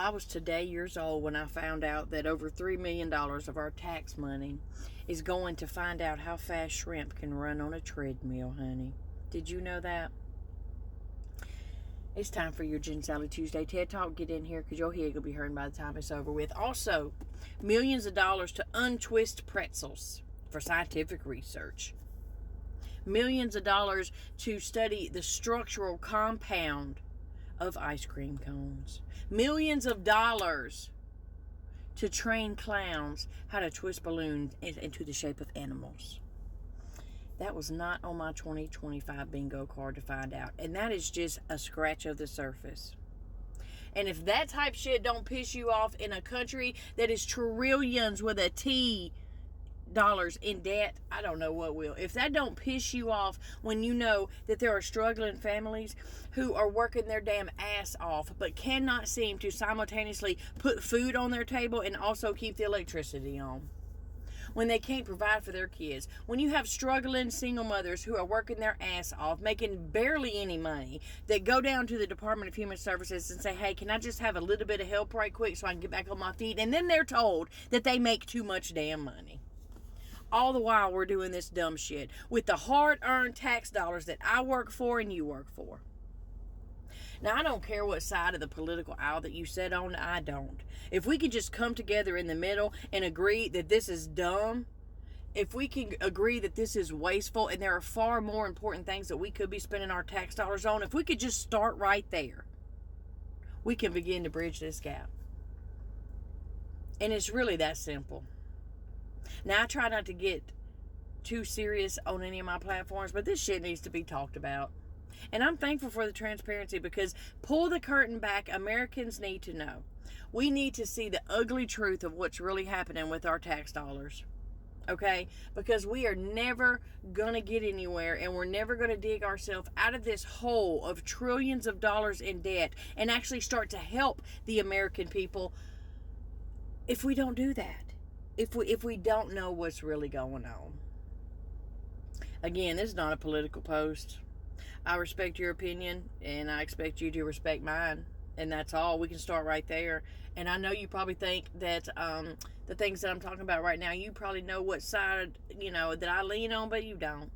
I was today years old when I found out that over $3 million of our tax money is going to find out how fast shrimp can run on a treadmill, honey. Did you know that? It's time for your Jen Sally Tuesday TED Talk. Get in here because your head will be hurting by the time it's over with. Also, millions of dollars to untwist pretzels for scientific research. Millions of dollars to study the structural compound of ice cream cones. Millions of dollars to train clowns how to twist balloons into the shape of animals. That was not on my 2025 bingo card to find out. And that is just a scratch of the surface. And if that type shit don't piss you off in a country that is trillions with a T dollars in debt, I don't know what will. If that don't piss you off when you know that there are struggling families who are working their damn ass off but cannot seem to simultaneously put food on their table and also keep the electricity on, when they can't provide for their kids, when you have struggling single mothers who are working their ass off, making barely any money, that go down to the Department of Human Services and say, hey, can I just have a little bit of help right quick so I can get back on my feet? And then they're told that they make too much damn money. All the while we're doing this dumb shit with the hard-earned tax dollars that I work for and you work for. Now, I don't care what side of the political aisle that you sit on. I don't. If we could just come together in the middle and agree that this is dumb, if we can agree that this is wasteful and there are far more important things that we could be spending our tax dollars on, if we could just start right there, we can begin to bridge this gap. And it's really that simple. Now, I try not to get too serious on any of my platforms, but this shit needs to be talked about. And I'm thankful for the transparency, because pull the curtain back, Americans need to know. We need to see the ugly truth of what's really happening with our tax dollars. Okay? Because we are never going to get anywhere, and we're never going to dig ourselves out of this hole of trillions of dollars in debt and actually start to help the American people if we don't do that. If we don't know what's really going on. Again, this is not a political post. I respect your opinion, and I expect you to respect mine. And that's all. We can start right there. And I know you probably think that the things that I'm talking about right now, you probably know what side, that I lean on, but you don't.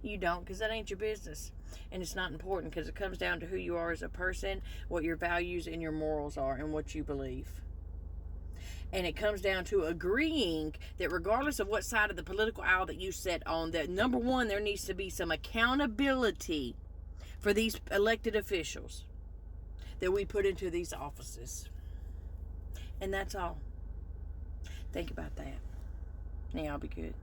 You don't, because that ain't your business. And it's not important, because it comes down to who you are as a person, what your values and your morals are, and what you believe. And it comes down to agreeing that regardless of what side of the political aisle that you sit on, that number one, there needs to be some accountability for these elected officials that we put into these offices. And that's all. Think about that. Now, I'll be good.